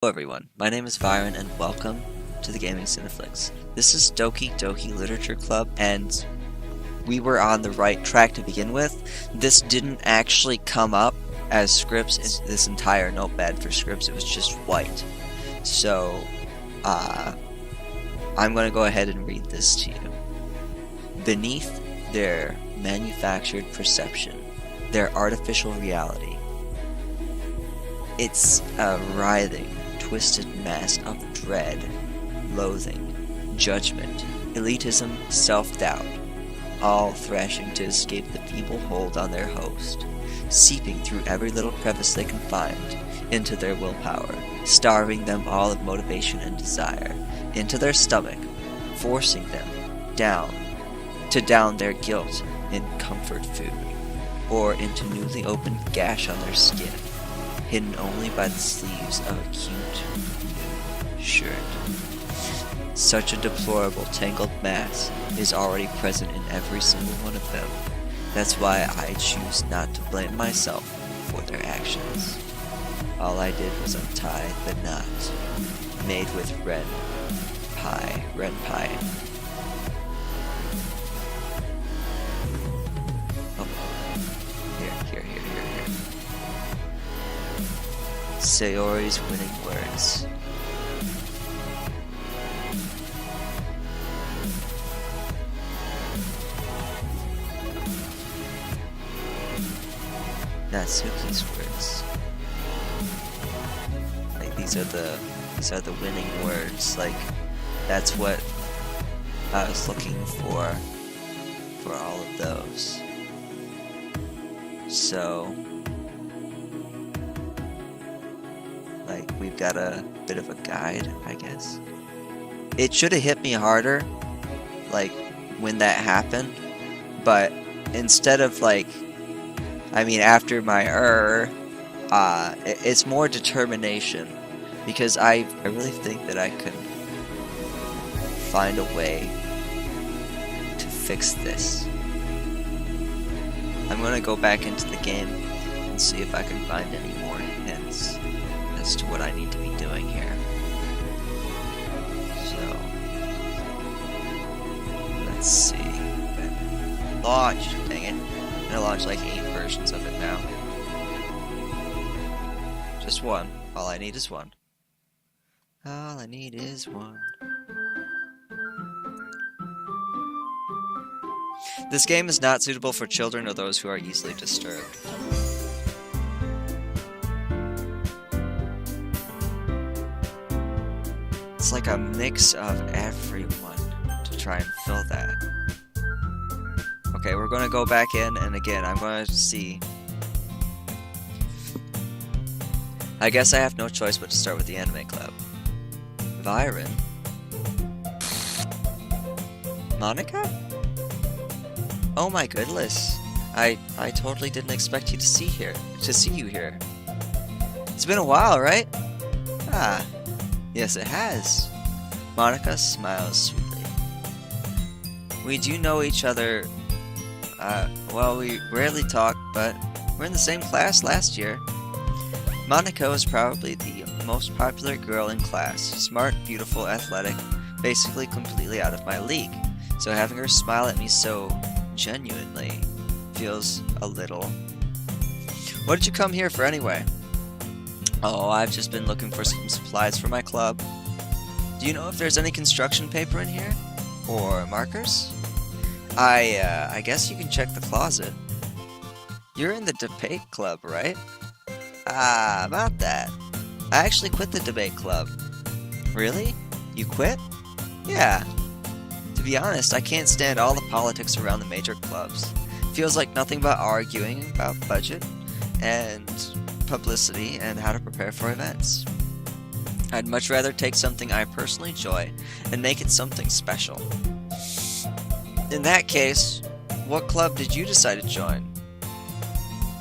Hello everyone, my name is Byron and welcome to the Gaming Cineflix. This is Doki Doki Literature Club and we were on the right track to begin with. This didn't actually come up as scripts in this entire notepad for scripts, it was just white. So, I'm going to go ahead and read this to you. Beneath their manufactured perception, their artificial reality, it's a writhing, twisted mass of dread, loathing, judgment, elitism, self-doubt, all thrashing to escape the feeble hold on their host, seeping through every little crevice they can find into their willpower, starving them all of motivation and desire, into their stomach, forcing them down to down their guilt in comfort food, or into newly opened gash on their skin, hidden only by the sleeves of a cute shirt. Such a deplorable tangled mass is already present in every single one of them. That's why I choose not to blame myself for their actions. All I did was untie the knot made with ren pie. Oh, here. Sayori's winning words. Natsuki's words. Like these are the winning words. Like that's what I was looking for all of those. So like we've got a bit of a guide, I guess. It should have hit me harder, like when that happened, but instead of like, I mean, after my it's more determination, because I really think that I could find a way to fix this. I'm gonna go back into the game and see if I can find any more hints as to what I need to be doing here. So, let's see. Okay. Launch! Dang it. I'm gonna launch like 8 versions of it now. Just one. All I need is one. All I need is one. This game is not suitable for children or those who are easily disturbed. It's like a mix of everyone to try and fill that. Okay, we're gonna go back in, and again, I'm gonna see. I guess I have no choice but to start with the anime club. Byron? Monica? Oh my goodness. I totally didn't expect you to see you here. It's been a while, right? Ah. Yes, it has. Monica smiles sweetly. We do know each other, well, we rarely talk, but we're in the same class last year. Monica was probably the most popular girl in class. Smart, beautiful, athletic, basically completely out of my league. So having her smile at me so genuinely feels a little... What did you come here for anyway? Oh, I've just been looking for some supplies for my club. Do you know if there's any construction paper in here? Or markers? I guess you can check the closet. You're in the debate club, right? Ah, about that. I actually quit the debate club. Really? You quit? Yeah. To be honest, I can't stand all the politics around the major clubs. Feels like nothing but arguing about budget and publicity and how to prepare for events. I'd much rather take something I personally enjoy and make it something special. In that case, what club did you decide to join?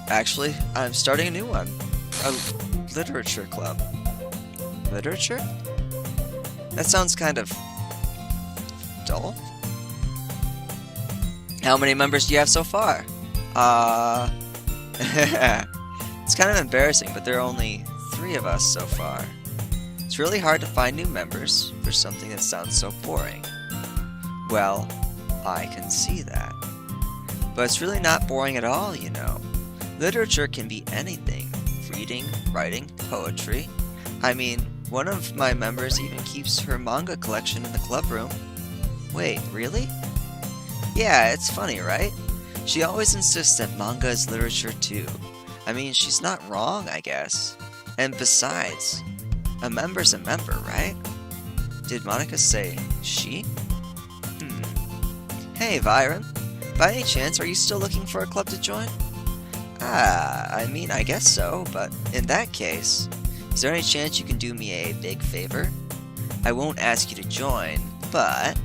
Actually, I'm starting a new one. A literature club. Literature? That sounds kind of dull. How many members do you have so far? It's kind of embarrassing, but there are only 3 of us so far. It's really hard to find new members for something that sounds so boring. Well, I can see that. But it's really not boring at all, you know. Literature can be anything. Reading, writing, poetry. I mean, one of my members even keeps her manga collection in the club room. Wait, really? Yeah, it's funny, right? She always insists that manga is literature too. I mean, she's not wrong, I guess. And besides, a member's a member, right? Did Monica say she? Hey, Byron. By any chance, are you still looking for a club to join? I mean, I guess so, but in that case, is there any chance you can do me a big favor? I won't ask you to join, but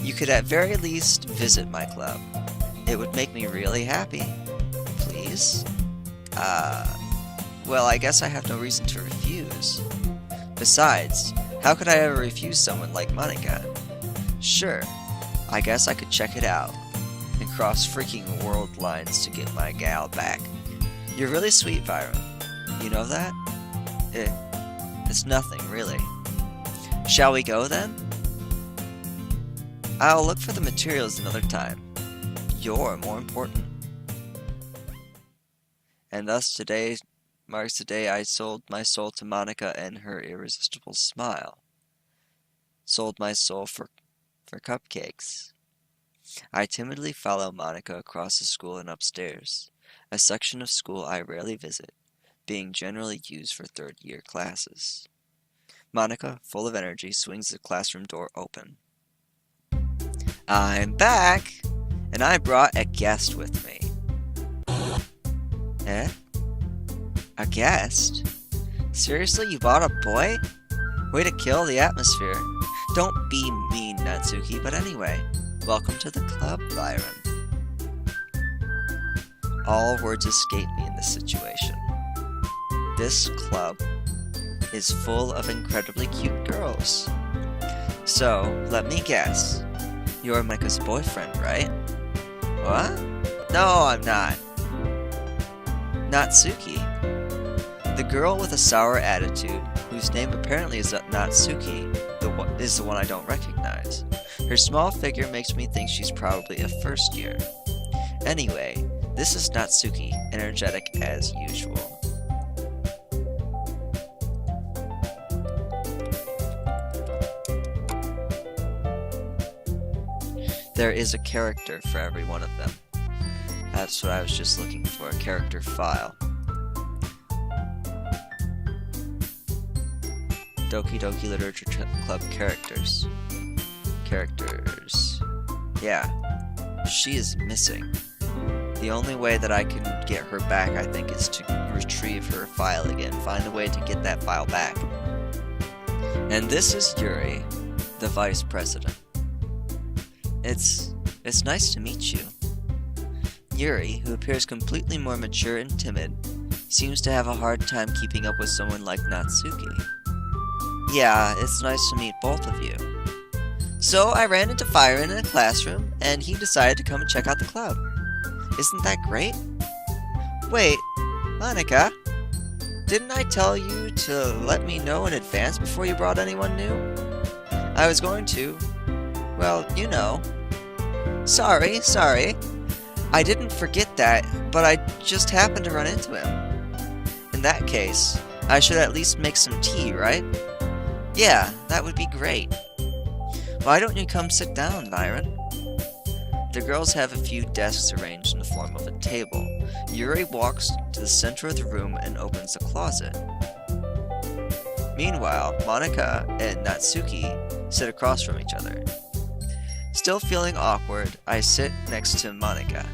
you could at very least visit my club. It would make me really happy. Please? Well, I guess I have no reason to refuse. Besides, how could I ever refuse someone like Monica? Sure, I guess I could check it out and cross freaking world lines to get my gal back. You're really sweet, Byron. You know that? It's nothing, really. Shall we go then? I'll look for the materials another time. You're more important. And thus today marks the day I sold my soul to Monica and her irresistible smile. Sold my soul for cupcakes. I timidly follow Monica across the school and upstairs, a section of school I rarely visit, being generally used for third-year classes. Monica, full of energy, swings the classroom door open. I'm back, and I brought a guest with me. Eh? A guest? Seriously, you bought a boy? Way to kill the atmosphere. Don't be mean, Natsuki, but anyway, welcome to the club, Byron. All words escape me in this situation. This club is full of incredibly cute girls. So, let me guess. You're Micah's boyfriend, right? What? No, I'm not. Natsuki. The girl with a sour attitude, whose name apparently is Natsuki, is the one I don't recognize. Her small figure makes me think she's probably a first year. Anyway, this is Natsuki, energetic as usual. There is a character for every one of them. That's what I was just looking for, a character file. Doki Doki Literature Club characters. Yeah, she is missing. The only way that I can get her back, I think, is to retrieve her file again, find a way to get that file back. And this is Yuri, the vice president. It's nice to meet you. Yuri, who appears completely more mature and timid, seems to have a hard time keeping up with someone like Natsuki. Yeah, it's nice to meet both of you. So I ran into Byron in a classroom, and he decided to come and check out the club. Isn't that great? Wait, Monica, didn't I tell you to let me know in advance before you brought anyone new? I was going to. Well, you know. Sorry. I didn't forget that, but I just happened to run into him. In that case, I should at least make some tea, right? Yeah, that would be great. Why don't you come sit down, Byron? The girls have a few desks arranged in the form of a table. Yuri walks to the center of the room and opens a closet. Meanwhile, Monica and Natsuki sit across from each other. Still feeling awkward, I sit next to Monica.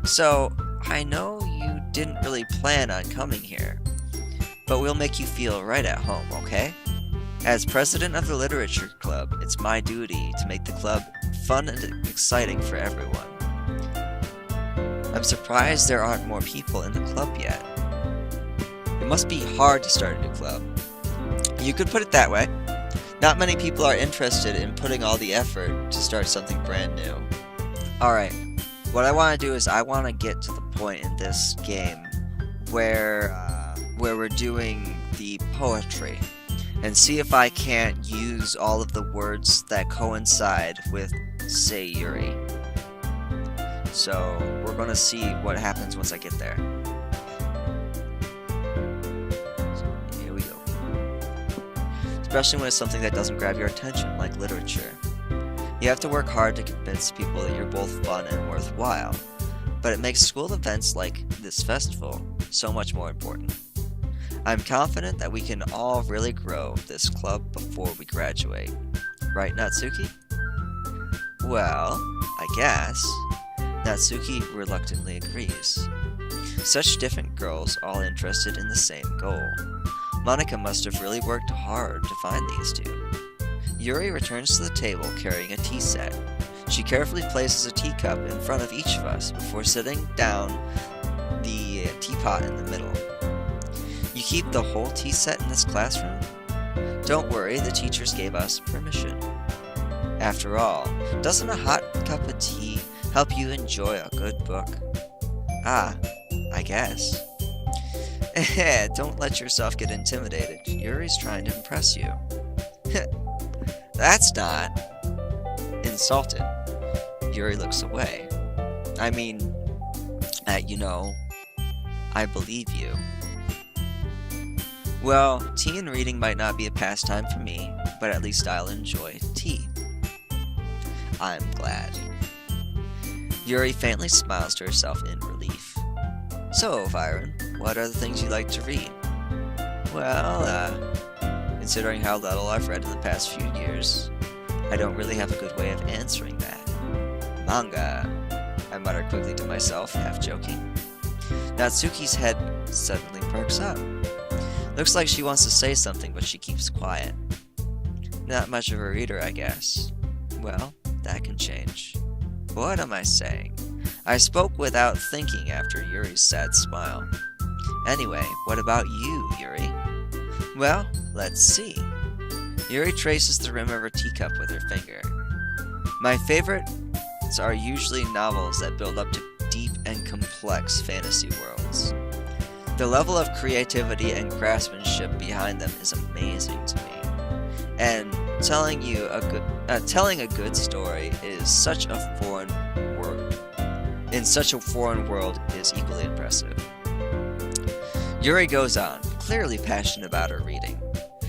So, I know you didn't really plan on coming here, but we'll make you feel right at home, okay? As president of the Literature Club, it's my duty to make the club fun and exciting for everyone. I'm surprised there aren't more people in the club yet. It must be hard to start a new club. You could put it that way. Not many people are interested in putting all the effort to start something brand new. Alright, what I want to do is I want to get to the point in this game where we're doing the poetry. and see if I can't use all of the words that coincide with, say, Yuri. So, we're gonna see what happens once I get there. So, here we go. Especially when it's something that doesn't grab your attention, like literature. You have to work hard to convince people that you're both fun and worthwhile, but it makes school events like this festival so much more important. I'm confident that we can all really grow this club before we graduate. Right, Natsuki? Well, I guess. Natsuki reluctantly agrees. Such different girls, all interested in the same goal. Monika must have really worked hard to find these two. Yuri returns to the table carrying a tea set. She carefully places a teacup in front of each of us before sitting down the teapot in the middle. You keep the whole tea set in this classroom? Don't worry, the teachers gave us permission. After all, doesn't a hot cup of tea help you enjoy a good book? Ah, I guess. Don't let yourself get intimidated. Yuri's trying to impress you. That's not insulted. Yuri looks away. I mean, I believe you. Well, tea and reading might not be a pastime for me, but at least I'll enjoy tea. I'm glad. Yuri faintly smiles to herself in relief. So, Byron, what are the things you like to read? Well, considering how little I've read in the past few years, I don't really have a good way of answering that. Manga, I mutter quickly to myself, half joking. Natsuki's head suddenly perks up. Looks like she wants to say something, but she keeps quiet. Not much of a reader, I guess. Well, that can change. What am I saying? I spoke without thinking after Yuri's sad smile. Anyway, what about you, Yuri? Well, let's see. Yuri traces the rim of her teacup with her finger. My favorites are usually novels that build up to deep and complex fantasy worlds. The level of creativity and craftsmanship behind them is amazing to me. And telling a good story is such a foreign world. In such a foreign world is equally impressive. Yuri goes on, clearly passionate about her reading.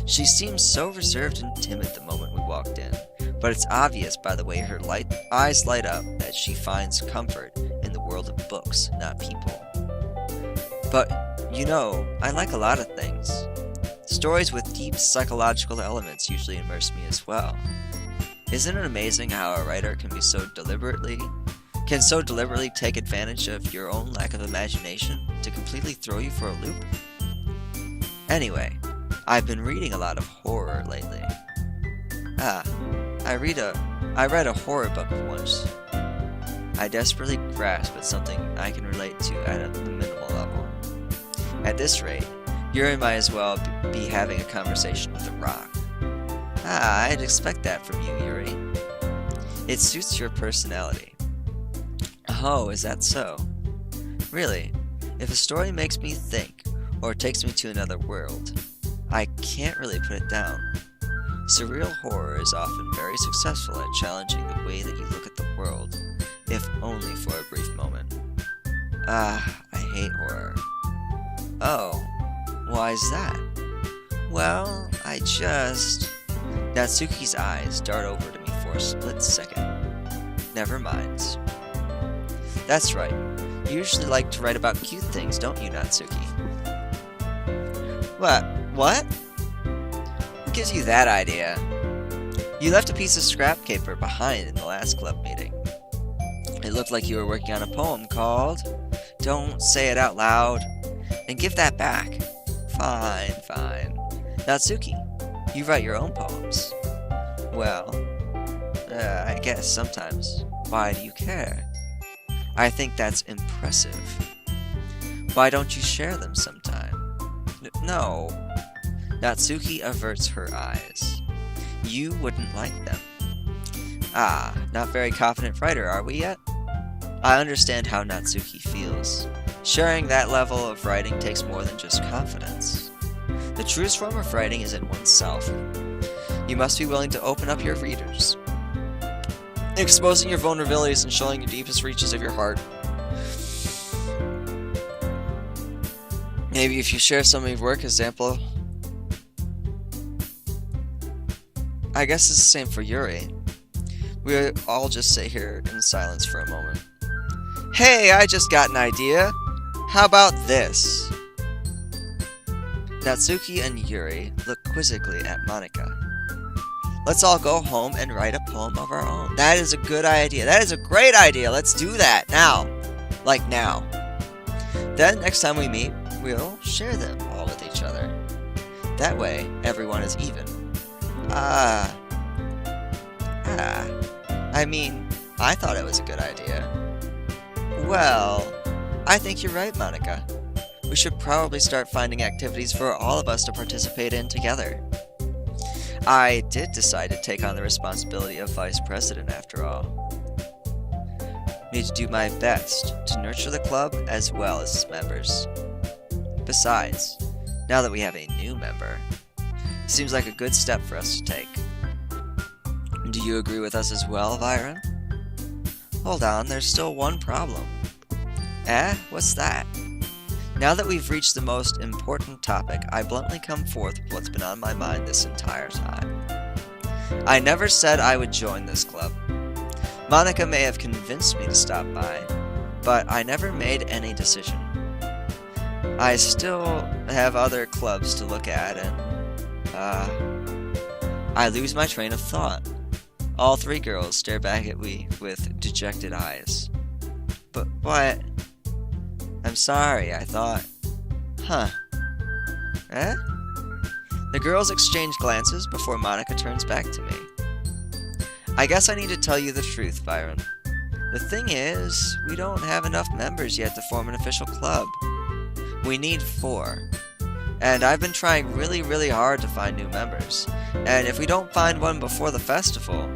She seems so reserved and timid the moment we walked in, but it's obvious by the way her eyes light up that she finds comfort in the world of books, not people. But, I like a lot of things. Stories with deep psychological elements usually immerse me as well. Isn't it amazing how a writer can so deliberately take advantage of your own lack of imagination to completely throw you for a loop? Anyway, I've been reading a lot of horror lately. I read a horror book once. I desperately grasp at something I can relate to at a minimal level. At this rate, Yuri might as well be having a conversation with a rock. I'd expect that from you, Yuri. It suits your personality. Oh, is that so? Really, if a story makes me think, or takes me to another world, I can't really put it down. Surreal horror is often very successful at challenging the way that you look at the world, if only for a brief moment. I hate horror. Oh, why is that? Well, Natsuki's eyes dart over to me for a split second. Never mind. That's right. You usually like to write about cute things, don't you, Natsuki? What? Who gives you that idea? You left a piece of scrap paper behind in the last club meeting. It looked like you were working on a poem called Don't Say It Out Loud. And give that back. Fine. Natsuki, you write your own poems. Well, I guess sometimes. Why do you care? I think that's impressive. Why don't you share them sometime? No. Natsuki averts her eyes. You wouldn't like them. Not very confident writer, are we yet? I understand how Natsuki feels. Sharing that level of writing takes more than just confidence. The truest form of writing is in oneself. You must be willing to open up your readers, exposing your vulnerabilities and showing the deepest reaches of your heart. Maybe if you share some of your work example. I guess it's the same for Yuri. We all just sit here in silence for a moment. Hey, I just got an idea. How about this? Natsuki and Yuri look quizzically at Monika. Let's all go home and write a poem of our own. That is a good idea. That is a great idea. Let's do that now. Like now. Then next time we meet, we'll share them all with each other. That way, everyone is even. I mean, I thought it was a good idea. Well, I think you're right, Monika. We should probably start finding activities for all of us to participate in together. I did decide to take on the responsibility of vice president after all. Need to do my best to nurture the club as well as its members. Besides, now that we have a new member, it seems like a good step for us to take. Do you agree with us as well, Byron? Hold on, there's still one problem. What's that? Now that we've reached the most important topic, I bluntly come forth with what's been on my mind this entire time. I never said I would join this club. Monika may have convinced me to stop by, but I never made any decision. I still have other clubs to look at, and, I lose my train of thought. All three girls stare back at me with dejected eyes. But what? I'm sorry, I thought. Huh. The girls exchange glances before Monika turns back to me. I guess I need to tell you the truth, Byron. The thing is, we don't have enough members yet to form an official club. We need 4. And I've been trying really, really hard to find new members. And if we don't find one before the festival,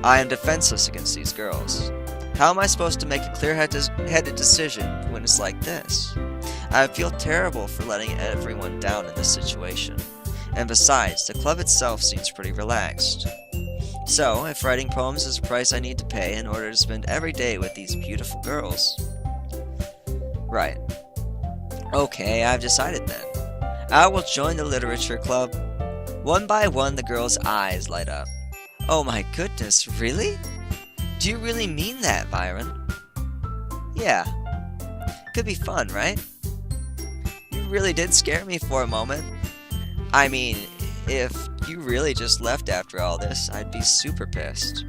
I am defenseless against these girls. How am I supposed to make a clear-headed decision when it's like this? I feel terrible for letting everyone down in this situation. And besides, the club itself seems pretty relaxed. So, if writing poems is a price I need to pay in order to spend every day with these beautiful girls... Right. Okay, I've decided then. I will join the literature club. One by one, the girls' eyes light up. Oh my goodness, really? Do you really mean that, Byron? Yeah. Could be fun, right? You really did scare me for a moment. I mean, if you really just left after all this, I'd be super pissed.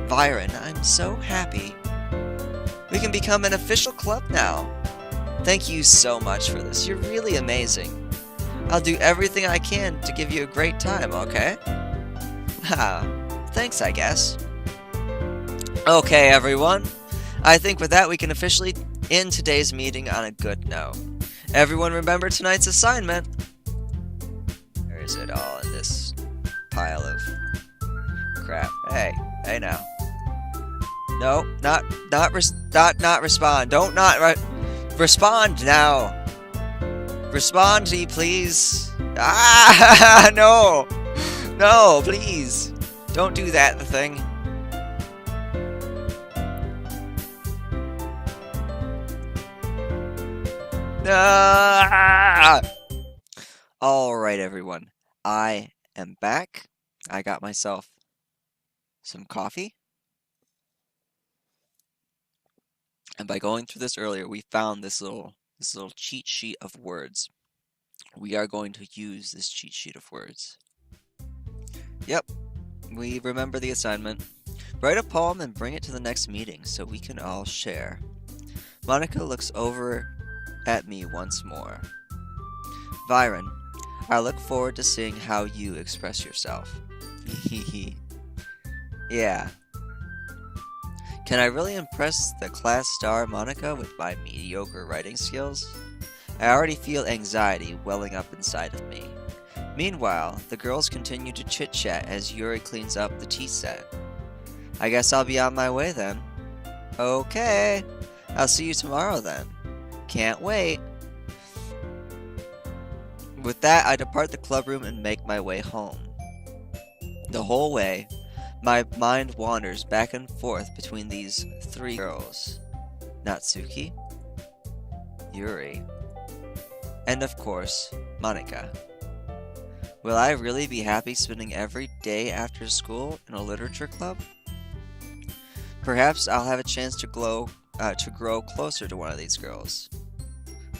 Byron, I'm so happy. We can become an official club now. Thank you so much for this. You're really amazing. I'll do everything I can to give you a great time, okay? Thanks, I guess. Okay, everyone. I think with that we can officially end today's meeting on a good note. Everyone remember tonight's assignment. Where is it all in this pile of crap? Hey now. No, not respond. Don't respond now. Respond to me, please. No, please. Don't do that, the thing. Alright, everyone. I am back. I got myself some coffee. And by going through this earlier, we found this little cheat sheet of words. We are going to use this cheat sheet of words. Yep, we remember the assignment. Write a poem and bring it to the next meeting so we can all share. Monika looks over at me once more. Byron, I look forward to seeing how you express yourself. Yeah. Can I really impress the class star Monika with my mediocre writing skills? I already feel anxiety welling up inside of me. Meanwhile, the girls continue to chit-chat as Yuri cleans up the tea set. I guess I'll be on my way then. Okay, I'll see you tomorrow then. Can't wait. With that, I depart the club room and make my way home. The whole way, my mind wanders back and forth between these three girls. Natsuki, Yuri, and of course, Monika. Will I really be happy spending every day after school in a literature club? Perhaps I'll have a chance to grow closer to one of these girls.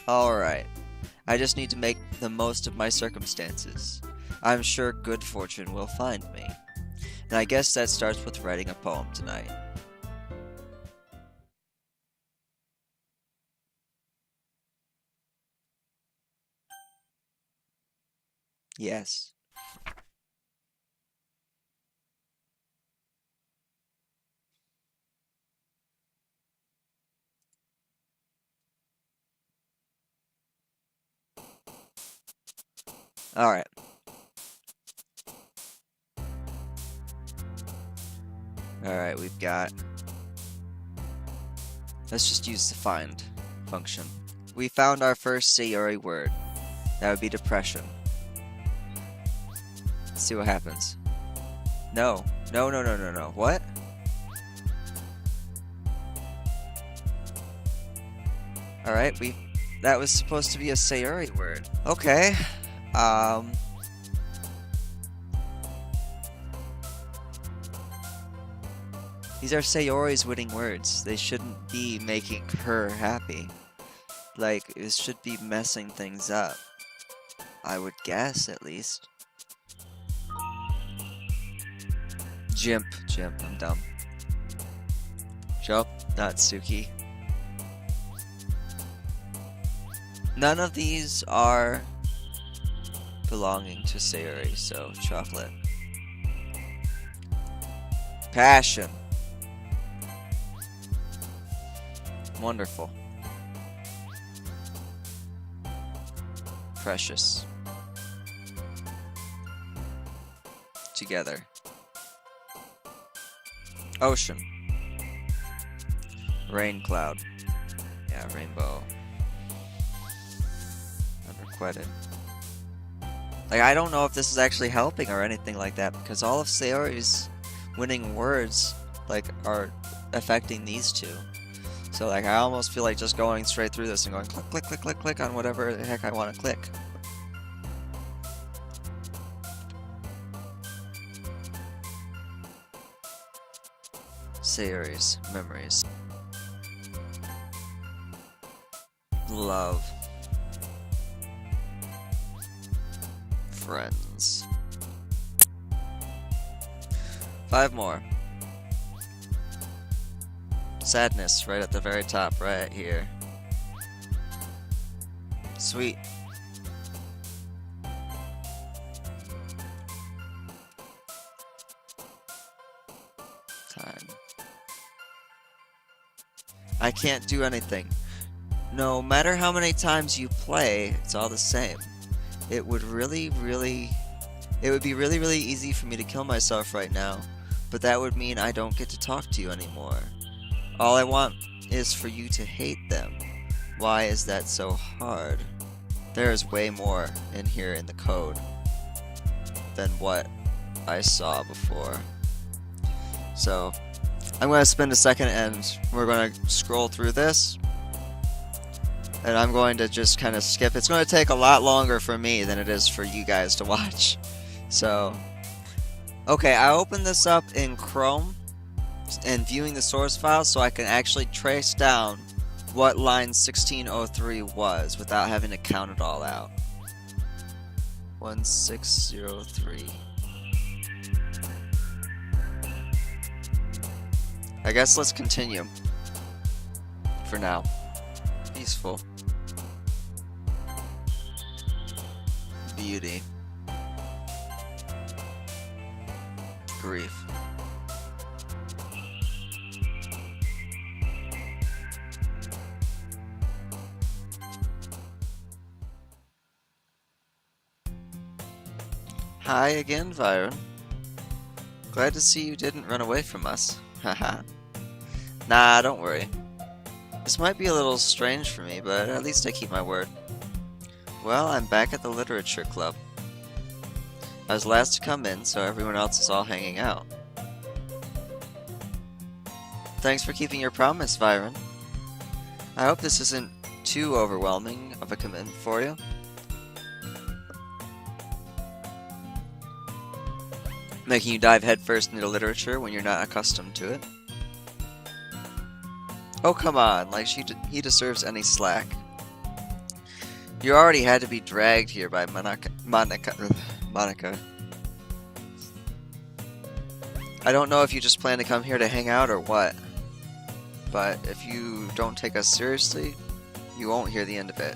Alright, I just need to make the most of my circumstances. I'm sure good fortune will find me. And I guess that starts with writing a poem tonight. Yes. Alright. Alright, we've got... Let's just use the find function. We found our first Sayori word. That would be depression. Let's see what happens. No. No. What? Alright, that was supposed to be a Sayori word. Okay. These are Sayori's winning words. They shouldn't be making her happy. Like, it should be messing things up. I would guess, at least. Jimp, I'm dumb. Jump, Natsuki. None of these are belonging to Sayori, so chocolate. Passion. Wonderful. Precious. Together. Ocean. Rain cloud. Yeah, rainbow. Unrequited. Like, I don't know if this is actually helping or anything like that, because all of Sayori's winning words, like, are affecting these two. So, like, I almost feel like just going straight through this and going click, click, click, click, click on whatever the heck I want to click. Sayori's memories. Love. Friends. 5 more. Sadness, right at the very top, right here. Sweet. Time. I can't do anything. No matter how many times you play, it's all the same. It would be really, really easy for me to kill myself right now, but that would mean I don't get to talk to you anymore. All I want is for you to hate them. Why is that so hard? There is way more in here in the code than what I saw before. So, I'm going to spend a second and we're going to scroll through this. And I'm going to just kind of skip. It's going to take a lot longer for me than it is for you guys to watch. So, okay, I opened this up in Chrome and viewing the source file so I can actually trace down what line 1603 was without having to count it all out. 1603. I guess let's continue for now. Peaceful. Beauty. Grief. Hi again, Byron. Glad to see you didn't run away from us. Haha. Nah, don't worry. This might be a little strange for me, but at least I keep my word. Well, I'm back at the literature club. I was last to come in, so everyone else is all hanging out. Thanks for keeping your promise, Byron. I hope this isn't too overwhelming of a commitment for you. Making you dive headfirst into literature when you're not accustomed to it. Oh, come on, like he deserves any slack. You already had to be dragged here by Monica. I don't know if you just plan to come here to hang out or what, but if you don't take us seriously, you won't hear the end of it.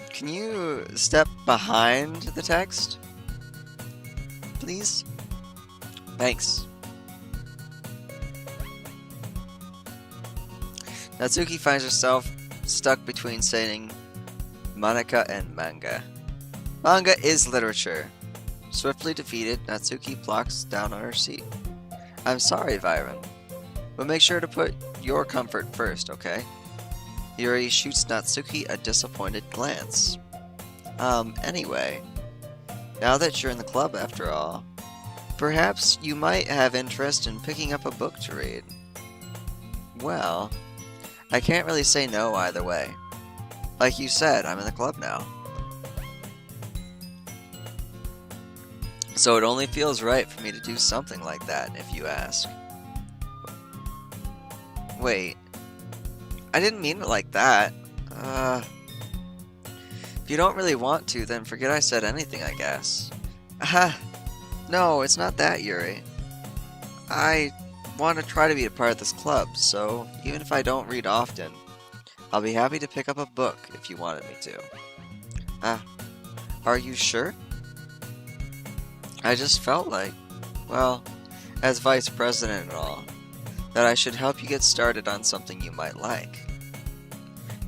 Can you step behind the text, please? Thanks. Natsuki finds herself stuck between saying Monica and manga. Manga is literature. Swiftly defeated, Natsuki plonks down on her seat. I'm sorry, Byron, but make sure to put your comfort first, okay? Yuri shoots Natsuki a disappointed glance. Anyway, now that you're in the club after all, perhaps you might have interest in picking up a book to read. Well, I can't really say no either way. Like you said, I'm in the club now. So it only feels right for me to do something like that, if you ask. Wait. I didn't mean it like that. If you don't really want to, then forget I said anything, I guess. No, it's not that, Yuri. I want to try to be a part of this club, so even if I don't read often, I'll be happy to pick up a book if you wanted me to. Are you sure? I just felt like, well, as vice president and all, that I should help you get started on something you might like.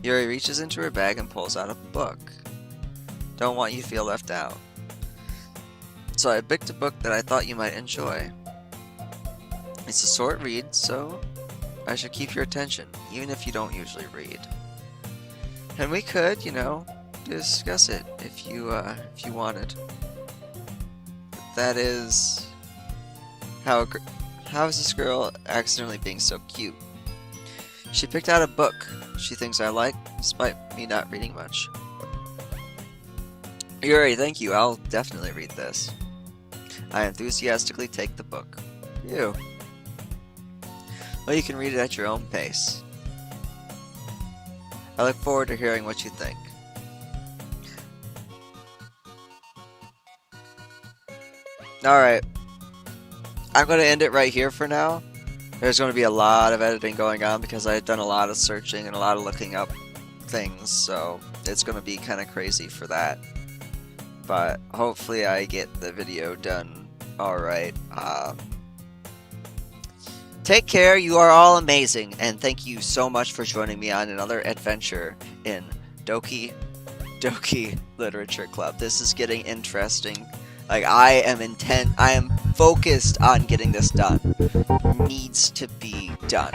Yuri reaches into her bag and pulls out a book. Don't want you to feel left out. So I picked a book that I thought you might enjoy. It's a short read, so I should keep your attention, even if you don't usually read. And we could, discuss it if you wanted. That is, how is this girl accidentally being so cute? She picked out a book she thinks I like, despite me not reading much. Yuri, thank you. I'll definitely read this. I enthusiastically take the book. You. Well, you can read it at your own pace. I look forward to hearing what you think. Alright. I'm going to end it right here for now. There's going to be a lot of editing going on because I've done a lot of searching and a lot of looking up things, so it's going to be kind of crazy for that. But hopefully I get the video done alright. Take care, you are all amazing, and thank you so much for joining me on another adventure in Doki Doki Literature Club. This is getting interesting. Like, I am focused on getting this done. Needs to be done.